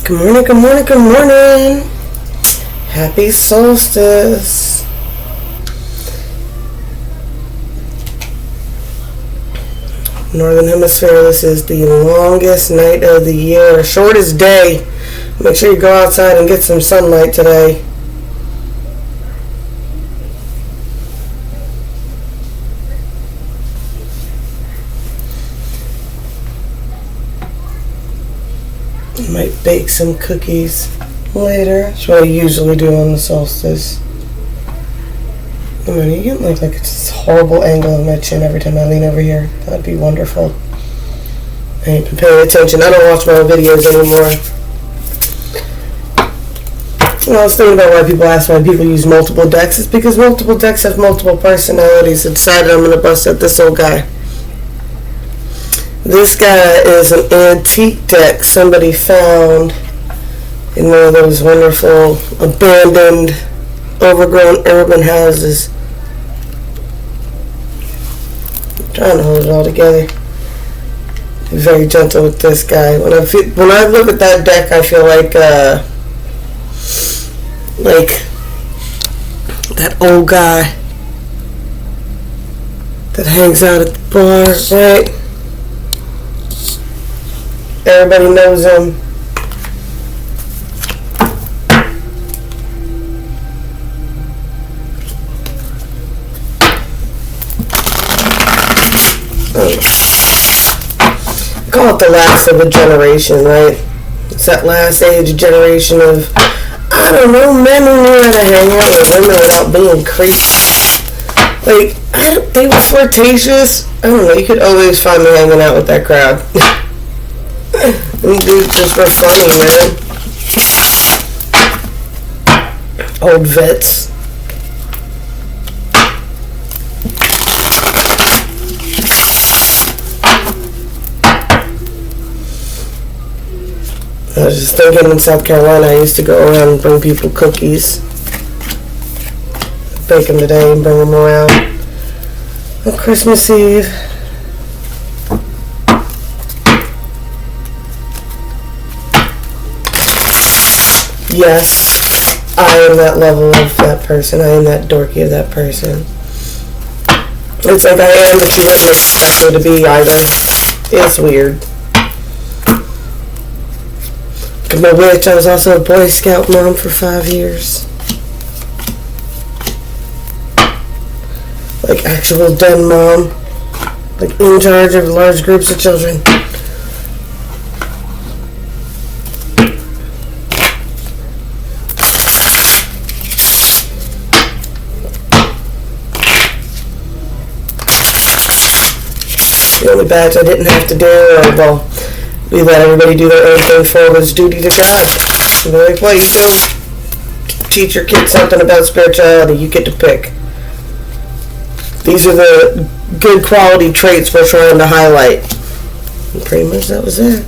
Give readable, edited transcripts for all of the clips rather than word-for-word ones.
Good morning, good morning, good morning. Happy solstice. Northern Hemisphere, this is the longest night of the year, shortest day. Make sure you go outside and get some sunlight today. Might bake some cookies later. That's what I usually do on the solstice. I mean, you get like it's this horrible angle of my chin every time I lean over here. That'd be wonderful. I ain't been paying attention. I don't watch my videos anymore. I was thinking about why people ask why people use multiple decks. It's because multiple decks have multiple personalities. I decided I'm going to bust at this old guy. This guy is an antique deck somebody found in one of those wonderful abandoned, overgrown urban houses. I'm trying to hold it all together. Be very gentle with this guy. When I look at that deck, I feel like that old guy that hangs out at the bar, right? Everybody knows him. Call it the last of a generation, right? It's that last age generation of, I don't know, men who knew how to hang out with women without being creeps. Like, they were flirtatious. I don't know, you could always find me hanging out with that crowd. These dudes just were funny, man. Old vets. I was just thinking, in South Carolina, I used to go around and bring people cookies. Bake them today and bring them around on Christmas Eve. Yes, I am that level of that person. I am that dorky of that person. It's like I am, but you wouldn't expect me to be either. It's weird. Because my witch, I was also a Boy Scout mom for 5 years. Like actual den mom. Like in charge of large groups of children. The only badge I didn't have to do, we let everybody do their own thing for was duty to God. They're like, well, you don't teach your kids something about spirituality, you get to pick. These are the good quality traits we're trying to highlight. And pretty much that was it.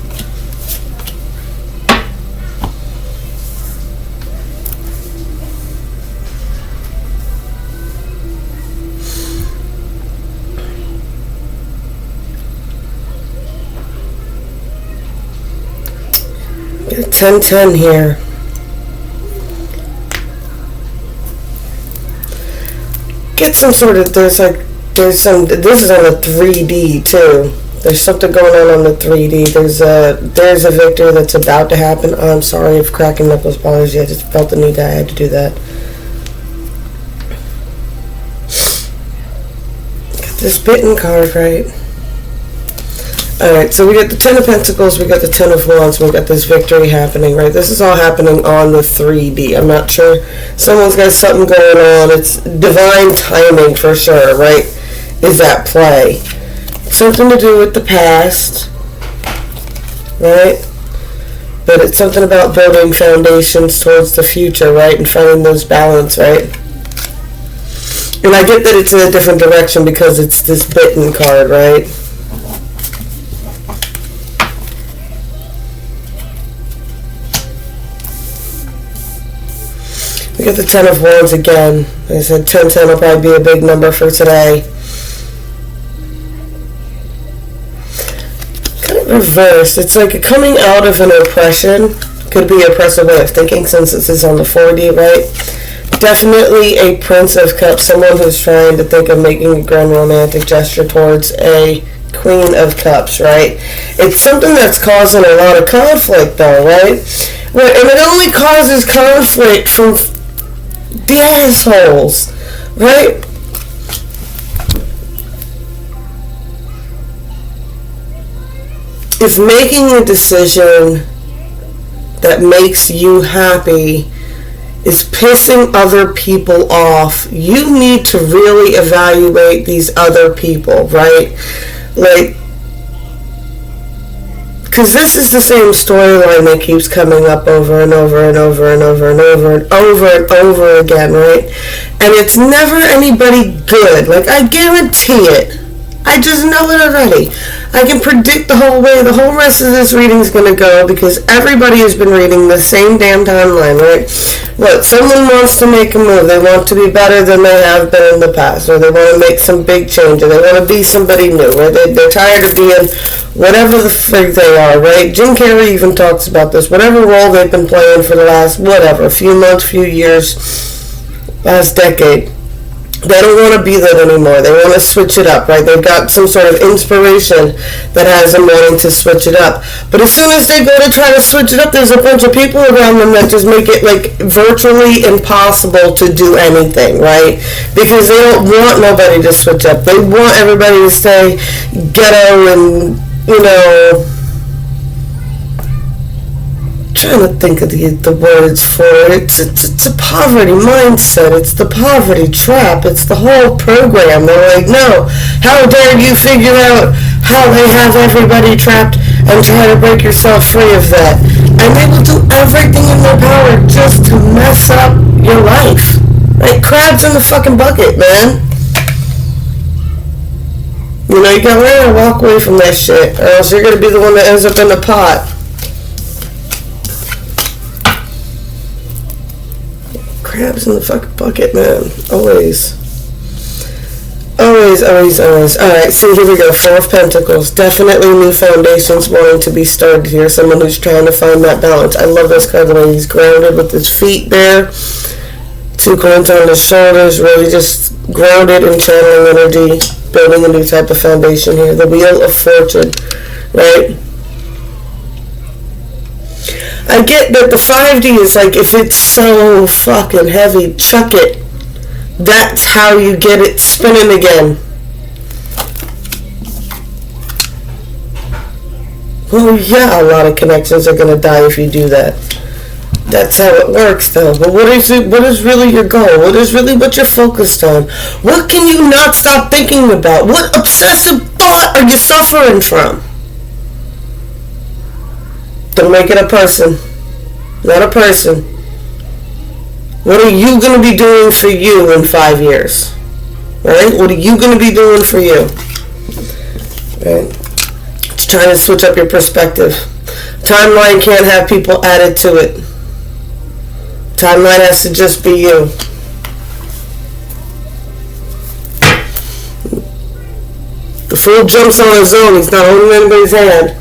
Got 1010 here. Get some sort of, this is on the 3D too. There's something going on the 3D. There's a victory that's about to happen. I'm sorry if cracking knuckles bothers you. I just felt the need that I had to do that. Got this bitten card, right? Alright, so we got the 10 of Pentacles, we got the 10 of Wands, we got this victory happening, right? This is all happening on the 3D. I'm not sure. Someone's got something going on. It's divine timing for sure, right? Is at play. Something to do with the past, right? But it's something about building foundations towards the future, right? And finding those balance, right? And I get that it's in a different direction because it's this bitten card, right? We got the 10 of Wands again. Like I said, 1010 will probably be a big number for today. Kind of reverse. It's like coming out of an oppression. Could be oppressive way of thinking since this is on the 4D, right? Definitely a Prince of Cups, someone who's trying to think of making a grand romantic gesture towards a Queen of Cups, right? It's something that's causing a lot of conflict, though, right? And it only causes conflict from the assholes, right? If making a decision that makes you happy is pissing other people off, you need to really evaluate these other people, right? Like, because this is the same storyline that keeps coming up over and over and over and over and over and over and over again, right? And it's never anybody good. Like, I guarantee it. I just know it already. I can predict the whole way the whole rest of this reading is going to go because everybody has been reading the same damn timeline, right? What, someone wants to make a move. They want to be better than they have been in the past, or they want to make some big change, or they want to be somebody new, or they're tired of being whatever the frig they are, right? Jim Carrey even talks about this. Whatever role they've been playing for the last, whatever, few months, few years, last decade. They don't want to be that anymore. They want to switch it up, right? They've got some sort of inspiration that has them wanting to switch it up. But as soon as they go to try to switch it up, there's a bunch of people around them that just make it, like, virtually impossible to do anything, right? Because they don't want nobody to switch up. They want everybody to stay ghetto and, you know, trying to think of the words for it. It's a poverty mindset. It's the poverty trap. It's the whole program. They're like, no, how dare you figure out how they have everybody trapped and try to break yourself free of that. And they will do everything in their power just to mess up your life. Like crabs in the fucking bucket, man. You know, you gotta learn to walk away from that shit, or else you're gonna be the one that ends up in the pot. Crabs in the fucking bucket, man. Always. Alright, so here we go. Four of Pentacles. Definitely new foundations wanting to be started here. Someone who's trying to find that balance. I love this card, the way he's grounded with his feet there. Two coins on his shoulders. Really just grounded and channeling energy. Building a new type of foundation here. The Wheel of Fortune. Right? I get that the 5D is like, if it's so fucking heavy, chuck it. That's how you get it spinning again. Well, yeah, a lot of connections are going to die if you do that. That's how it works, though. But what is it? What is really your goal? What is really what you're focused on? What can you not stop thinking about? What obsessive thought are you suffering from? Don't make it a person. Not a person. What are you going to be doing for you in 5 years? Right? What are you going to be doing for you? Right? It's trying to switch up your perspective. Timeline can't have people added to it. Timeline has to just be you. The fool jumps on his own. He's not holding anybody's hand.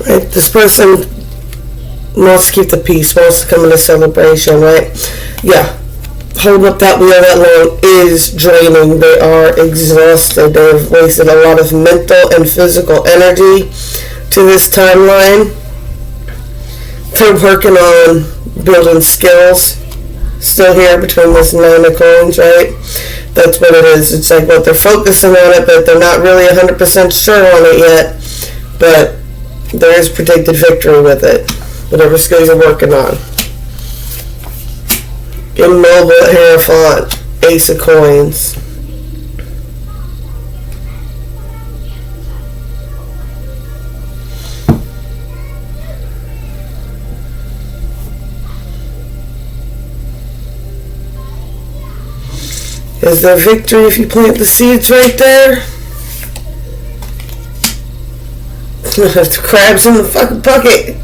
Right? This person wants to keep the peace, wants to come in a celebration, right? Yeah. Holding up that wheel that long is draining. They are exhausted. They've wasted a lot of mental and physical energy to this timeline. They're working on building skills. Still here between this 9 of coins, right? That's what it is. It's like what they're focusing on it, but they're not really 100% sure on it yet. But there is predicted victory with it. Whatever skills you're working on. Immobile Hierophant, Ace of Coins. Is there victory if you plant the seeds right there? Crabs in the fucking bucket.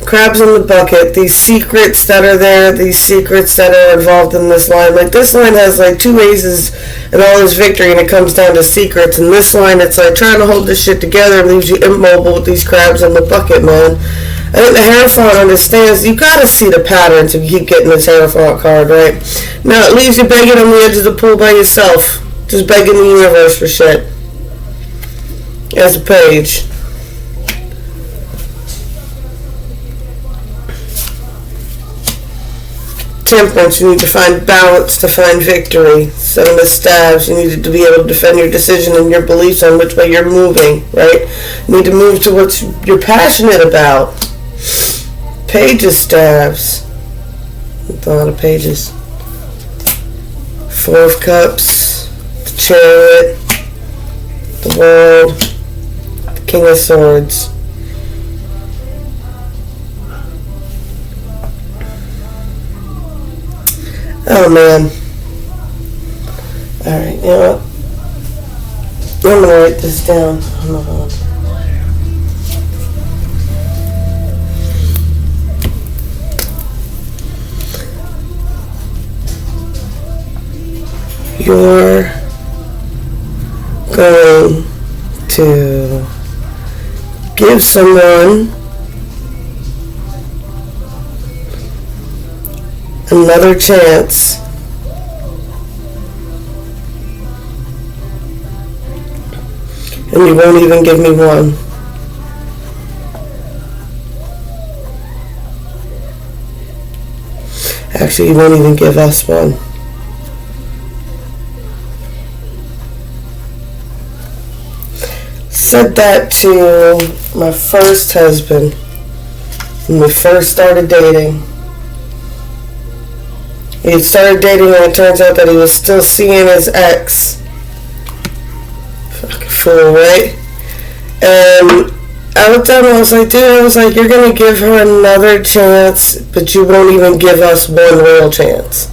Crabs in the bucket. These secrets that are there, these secrets that are involved in this line. Like, this line has like 2 aces and all this victory, and it comes down to secrets. And this line, it's like trying to hold this shit together and leaves you immobile with these crabs in the bucket, man. I think the Hierophant understands. You gotta see the patterns if you keep getting this Hierophant card, right? Now it leaves you begging on the edge of the pool by yourself, just begging the universe for shit. As a page. Temperance, you need to find balance to find victory. Seven of Staves, you need to be able to defend your decision and your beliefs on which way you're moving, right? You need to move to what you're passionate about. Page of Staves. That's a lot of pages. 4 of Cups, the Chariot, the World, the King of Swords. Oh man. Alright, you know what? I'm gonna write this down. Hold on. You're going to give someone another chance and you won't even give me one. Actually, you won't even give us one. Said that to my first husband when we first started dating. He had started dating and it turns out that he was still seeing his ex. Fucking fool, right? And I looked at him and I was like, dude, I was like, you're going to give her another chance, but you won't even give us one real chance.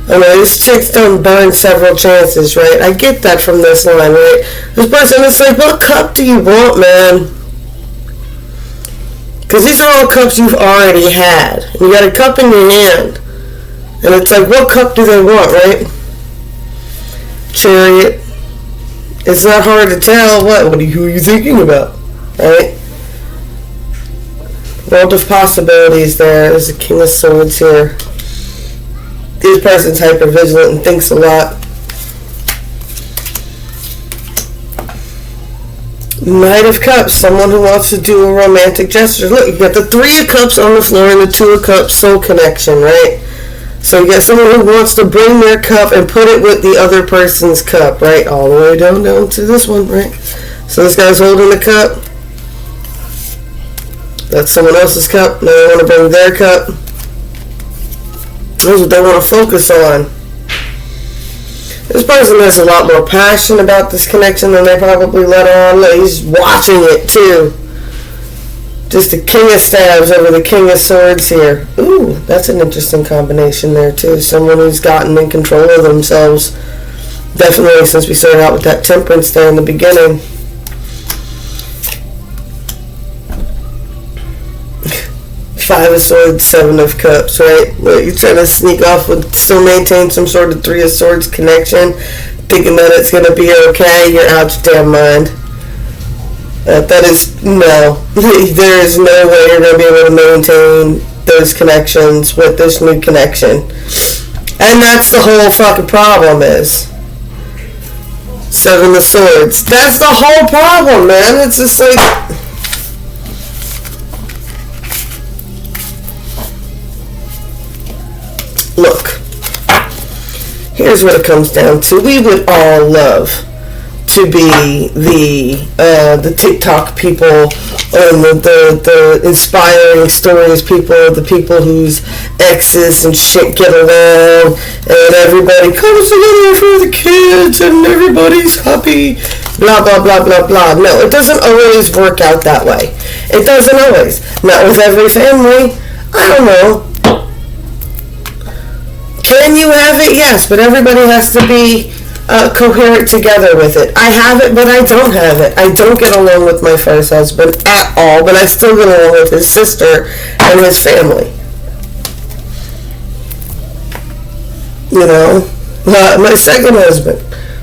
I mean, this chick's done burned several chances, right? I get that from this line, right? This person is like, what cup do you want, man? Because these are all cups you've already had. And you got a cup in your hand. And it's like, what cup do they want, right? Chariot. It's not hard to tell. Who are you thinking about, right? World of possibilities there. There's a King of Swords here. This person's hyper-vigilant and thinks a lot. Knight of Cups. Someone who wants to do a romantic gesture. Look, you got the 3 of Cups on the floor and the 2 of Cups soul connection, right? So you got someone who wants to bring their cup and put it with the other person's cup, right? All the way down to this one, right? So this guy's holding the cup. That's someone else's cup. Now they want to bring their cup. That's what they want to focus on. This person has a lot more passion about this connection than they probably let on. Look, he's watching it too. Just the King of Staves over the King of Swords here. Ooh, that's an interesting combination there too. Someone who's gotten in control of themselves. Definitely since we started out with that Temperance there in the beginning. Five of Swords, 7 of Cups, right? Well, you're trying to sneak off with, still maintain some sort of 3 of Swords connection, thinking that it's going to be okay. You're out your damn mind. That is, no. There is no way you're going to be able to maintain those connections with this new connection. And that's the whole fucking problem is. 7 of Swords. That's the whole problem, man. It's just like... Look. Here's what it comes down to. We would all love to be the TikTok people and the inspiring stories people, the people whose exes and shit get along and everybody comes together for the kids and everybody's happy, blah, blah, blah, blah, blah. No, it doesn't always work out that way. It doesn't always. Not with every family. I don't know. And you have it, yes, but everybody has to be coherent together with it. I have it, but I don't have it. I don't get along with my first husband at all, but I still get along with his sister and his family. You know, my second husband,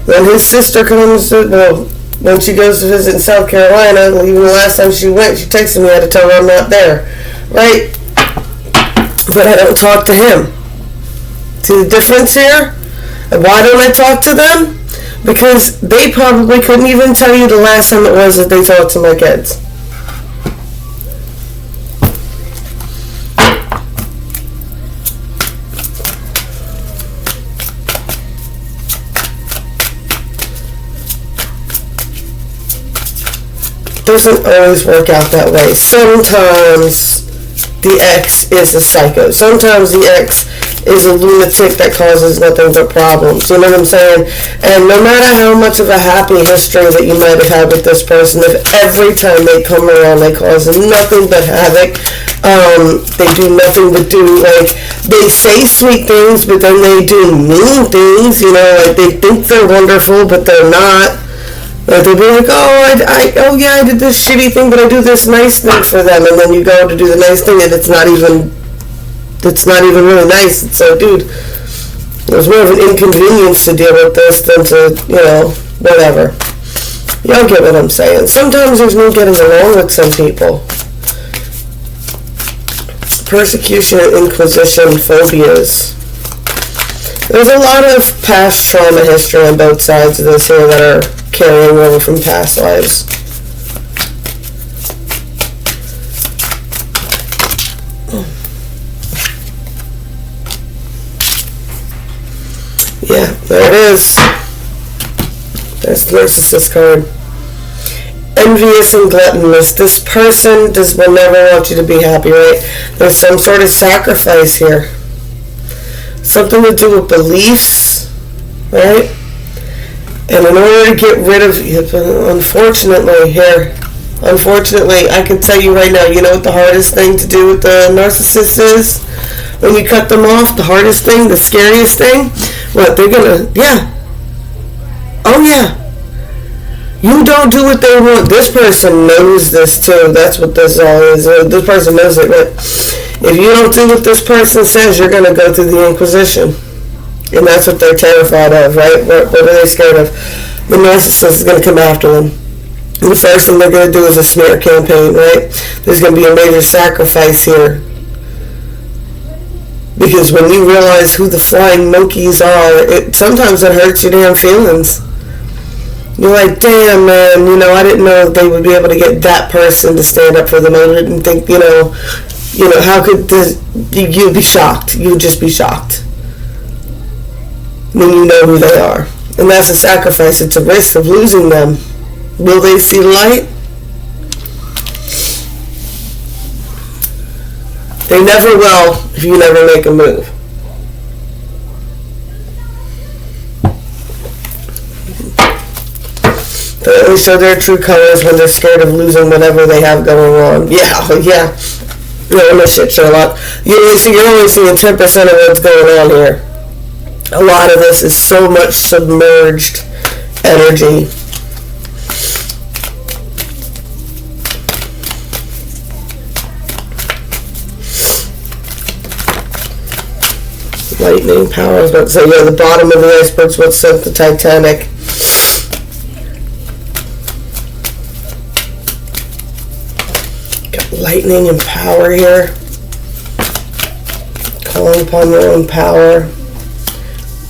when his sister comes to, well, when she goes to visit in South Carolina, even the last time she went, she texted me, I had to tell her I'm not there, right? But I don't talk to him. See the difference here? And why don't I talk to them? Because they probably couldn't even tell you the last time it was that they talked to my kids. Doesn't always work out that way. Sometimes the ex is a psycho. Sometimes the ex is a lunatic that causes nothing but problems. You know what I'm saying? And no matter how much of a happy history that you might have had with this person, if every time they come around they cause nothing but havoc, they do nothing but do, like, they say sweet things, but then they do mean things, you know, like they think they're wonderful, but they're not. Like they'll be like, oh yeah, I did this shitty thing, but I do this nice thing for them, and then you go to do the nice thing, and it's not even really nice. It's like, dude, it was more of an inconvenience to deal with this than to, you know, whatever. Y'all get what I'm saying. Sometimes there's no getting along with some people. Persecution, inquisition, phobias. There's a lot of past trauma history on both sides of this here that are carrying over from past lives. Yeah, there it is. There's the narcissist card. Envious and gluttonous. This person will never want you to be happy, right? There's some sort of sacrifice here. Something to do with beliefs, right? And in order to get rid of, unfortunately, I can tell you right now, you know what the hardest thing to do with the narcissist is? When you cut them off, the hardest thing, the scariest thing, what, they're gonna, yeah. Oh yeah. You don't do what they want. This person knows this too. That's what this all is. This person knows it, but if you don't do what this person says, you're gonna go through the Inquisition. And that's what they're terrified of, right? What are they scared of? The narcissist is going to come after them. And the first thing they're going to do is a smear campaign, right? There's going to be a major sacrifice here. Because when you realize who the flying monkeys are, sometimes it hurts your damn feelings. You're like, damn, man, you know, I didn't know they would be able to get that person to stand up for them. I didn't think, you know, how could you'd be shocked. You'd just be shocked when you know who they are. And that's a sacrifice. It's a risk of losing them. Will they see light? They never will if you never make a move. They only show their true colors when they're scared of losing whatever they have going on. Yeah. You're in a shit, Sherlock. You're only seeing 10% of what's going on here. A lot of this is so much submerged energy. Lightning power. I was about to say, yeah, the bottom of the iceberg's what sunk the Titanic. Got lightning and power here. Calling upon your own power.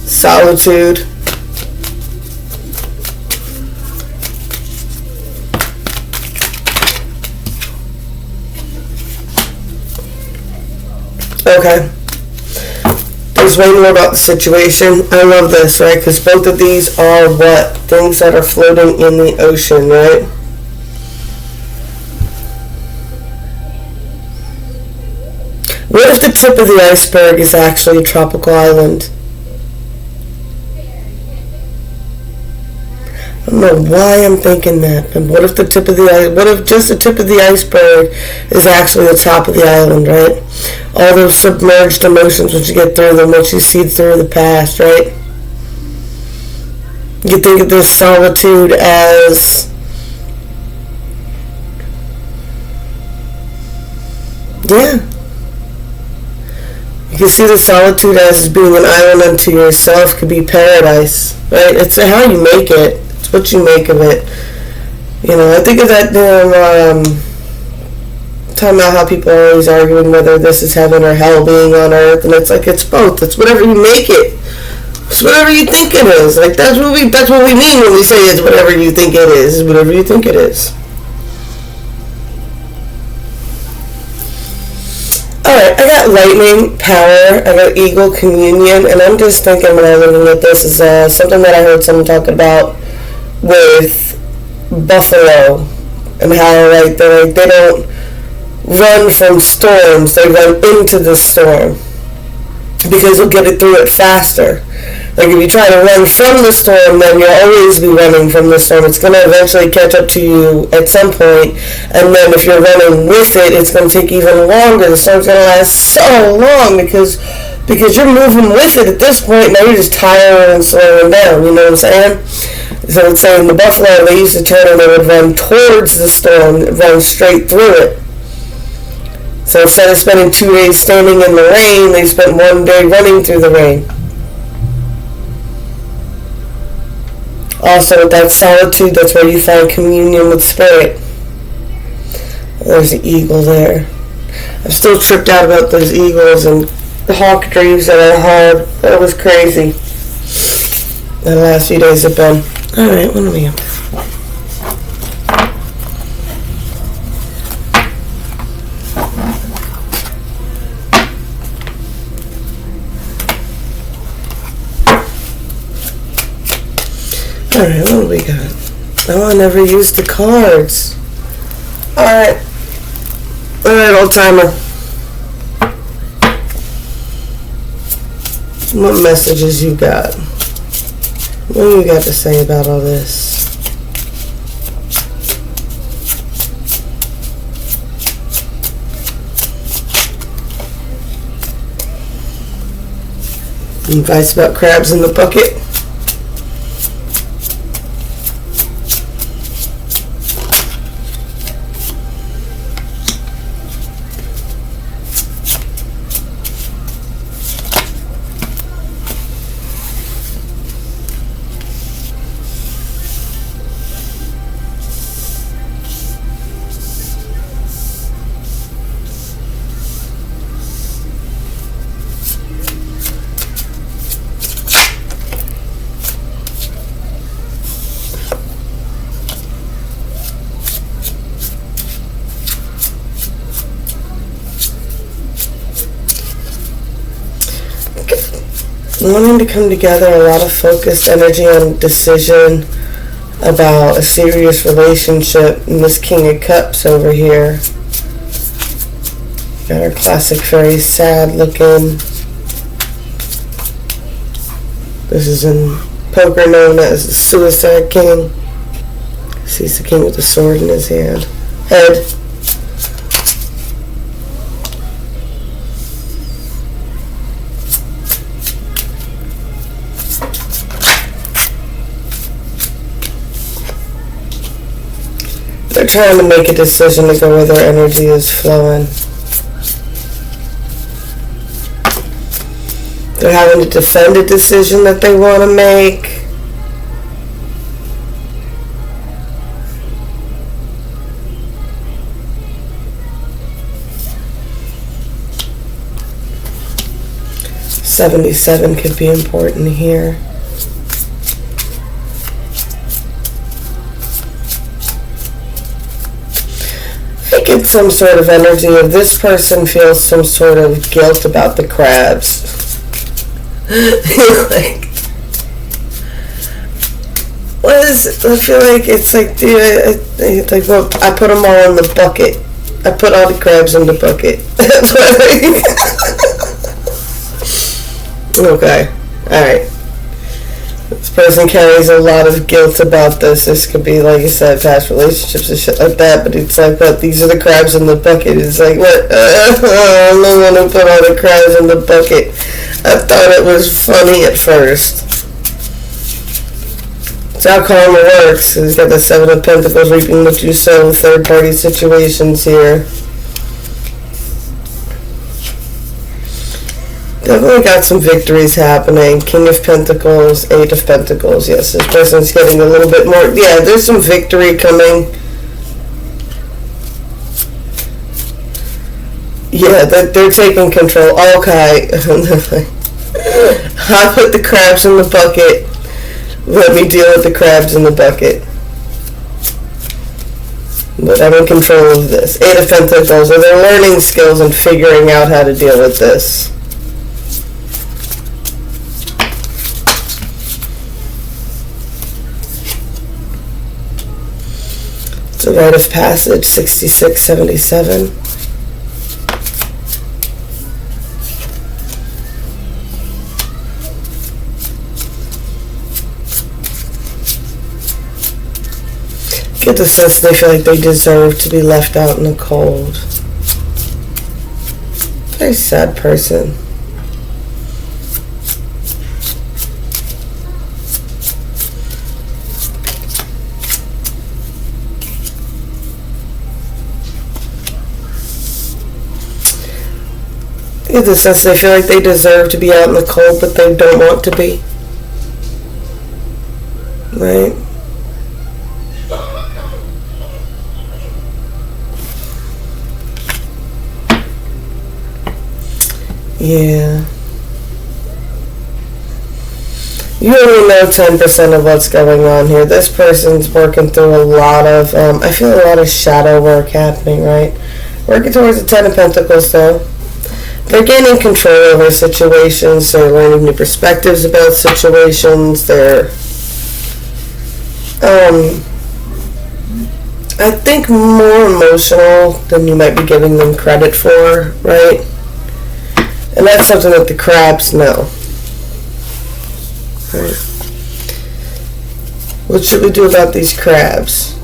Solitude. Okay. There's way more about the situation. I love this, right? Because both of these are what? Things that are floating in the ocean, right? What if the tip of the iceberg is actually a tropical island? I don't know why I'm thinking that, but what if just the tip of the iceberg is actually the top of the island, right? all those submerged emotions once you get through them, once you see through the past, right? You think of this solitude as, yeah. You can see the solitude as being an island unto yourself, could be paradise, right? It's how you make it. It's what you make of it. You know, I think of that damn, talking about how people are always arguing whether this is heaven or hell being on earth, and it's like, it's both. It's whatever you make it. It's whatever you think it is. Like, that's what we mean when we say it's whatever you think it is. It's whatever you think it is. Alright, I got lightning, power, I got eagle, communion, and I'm just thinking when I'm looking at this is something that I heard someone talk about with buffalo, and how like they don't run from storms, they run into the storm because they'll get it through it faster. Like, if you try to run from the storm, then you'll always be running from the storm. It's going to eventually catch up to you at some point, and then if you're running with it, it's going to take even longer. The storm's going to last so long because you're moving with it at this point. Now you're just tiring and slowing down, you know what I'm saying? So it's saying the buffalo, they used to turn and they would run towards the storm, run straight through it. So instead of spending 2 days standing in the rain, they spent 1 day running through the rain. Also, with that solitude, that's where you find communion with spirit. There's the eagle there. I'm still tripped out about those eagles and the hawk dreams that I had. That was crazy. The last few days have been. Alright, what are we up to? Alright, what do we got? Oh, I never used the cards. Alright. Alright, old timer. What messages you got? What do you got to say about all this? Advice about crabs in the bucket? Wanting to come together, a lot of focused energy on decision about a serious relationship, and this King of Cups over here. Got our classic, very sad looking. This is in poker known as the Suicide King. He's the king with the sword in his head. They're trying to make a decision to go where their energy is flowing. They're having to defend a decision that they want to make. $77 could be important here. I get some sort of energy of this person feels some sort of guilt about the crabs. Like, what is it? I feel like it's like, dude, like, well, I put them all in the bucket. I put all the crabs in the bucket. Okay, alright. This person carries a lot of guilt about this. This could be, like you said, past relationships and shit like that. But it's like, what? These are the crabs in the bucket. It's like, what? I'm the one who put all the crabs in the bucket. I thought it was funny at first. That's how karma works. He's got the Seven of Pentacles, reaping what you sow. Third-party situations here. Definitely got some victories happening. King of Pentacles, Eight of Pentacles. Yes, this person's getting a little bit more. Yeah, there's some victory coming. Yeah, they're taking control. Okay. I put the crabs in the bucket. Let me deal with the crabs in the bucket. But I'm in control of this. Eight of Pentacles. So they're learning skills and figuring out how to deal with this. The Rite of Passage, 6677. Get the sense they feel like they deserve to be left out in the cold. Very sad person. Get the sense they feel like they deserve to be out in the cold, but they don't want to be. Right? Yeah. You only know 10% of what's going on here. This person's working through a lot of, I feel a lot of shadow work happening, right? Working towards the Ten of Pentacles, though. They're gaining control over situations. They're learning new perspectives about situations. They're, I think, more emotional than you might be giving them credit for, right? And that's something that the crabs know. Right. What should we do about these crabs?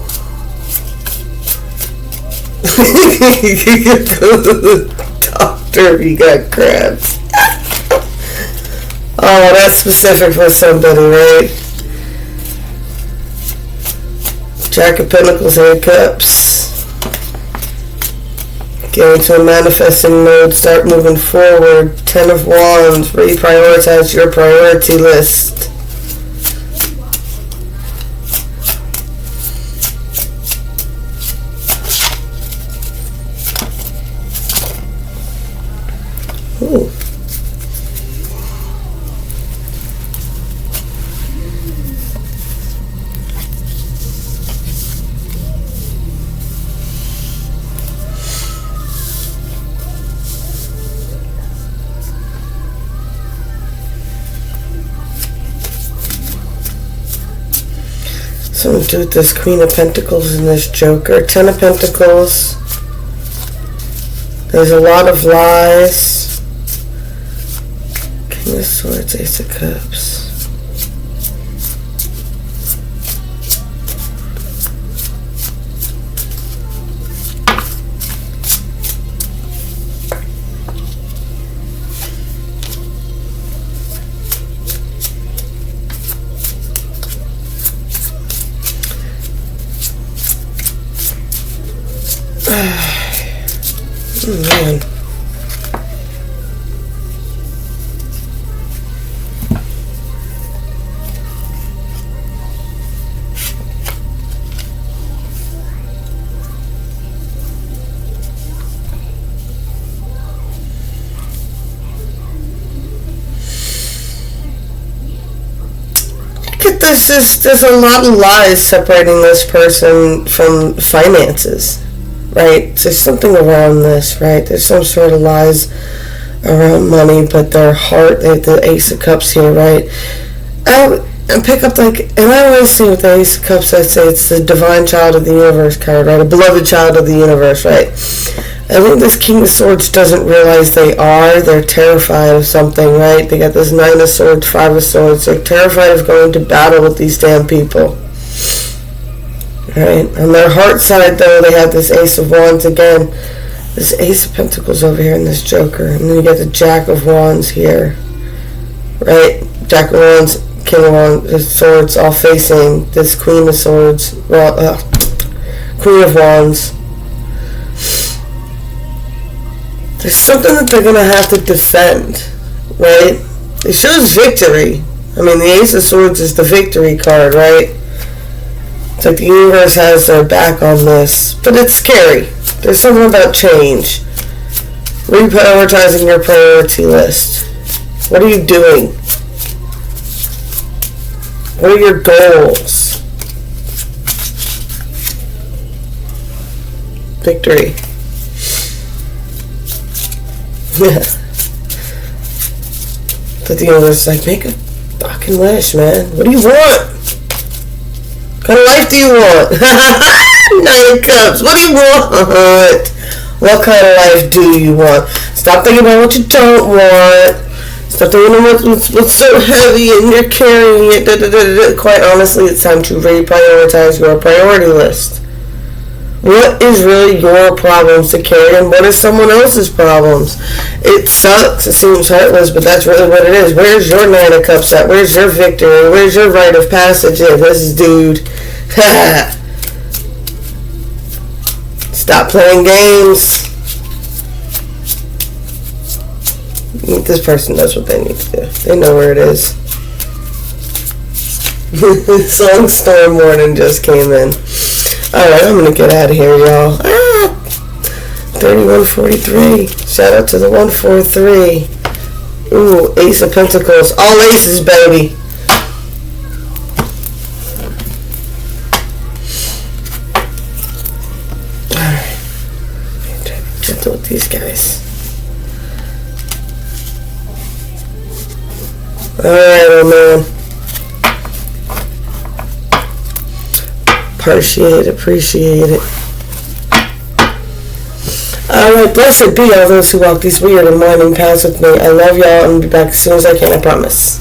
Doctor, you got crabs. Oh, that's specific for somebody, right? Jack of Pentacles, Eight of Cups. Get into a manifesting mode, start moving forward. Ten of Wands, reprioritize your priority list. Ooh. So I'm going to do with this Queen of Pentacles and this Joker. Ten of Pentacles. There's a lot of lies. King of Swords, Ace of Cups. Oh, man. There's a lot of lies separating this person from finances, right? There's something around this, right? There's some sort of lies around money, but their heart, the Ace of Cups here, right? And pick up, like, and I always say with the Ace of Cups, I say it's the divine child of the universe card, right? A beloved child of the universe, right? I think this King of Swords doesn't realize they're terrified of something, right? They got this 9 of Swords, 5 of Swords. They're terrified of going to battle with these damn people. Right? On their heart side, though, they have this Ace of Wands again. This Ace of Pentacles over here and this Joker. And then you get the Jack of Wands here. Right? Jack of Wands, King of Wands, Swords all facing this Queen of Swords. Well, Queen of Wands. There's something that they're going to have to defend, right? It shows victory. I mean, the Ace of Swords is the victory card, right? It's like the universe has their back on this. But it's scary. There's something about change. Reprioritizing your priority list. What are you doing? What are your goals? Victory. Yeah. But the universe is like, make a fucking wish, man. What do you want? What kind of life do you want? 9 of Cups. What do you want? What kind of life do you want? Stop thinking about what you don't want. Stop thinking about what's so heavy and you're carrying it. Quite honestly, it's time to reprioritize your priority list. What is really your problems to carry and what is someone else's problems? It sucks. It seems heartless, but that's really what it is. Where's your 9 of Cups at? Where's your victory? Where's your rite of passage at? This dude. Stop playing games. This person knows what they need to do. They know where it is. Song Storm Warning just came in. Alright, I'm gonna get out of here, y'all. 3143. Shout out to the 143. Ooh, Ace of Pentacles. All aces, baby. Alright. Gentle with these guys. Alright, old man. Appreciate it. Alright, blessed be all those who walk these weird and winding paths with me. I love y'all and I'll be back as soon as I can, I promise.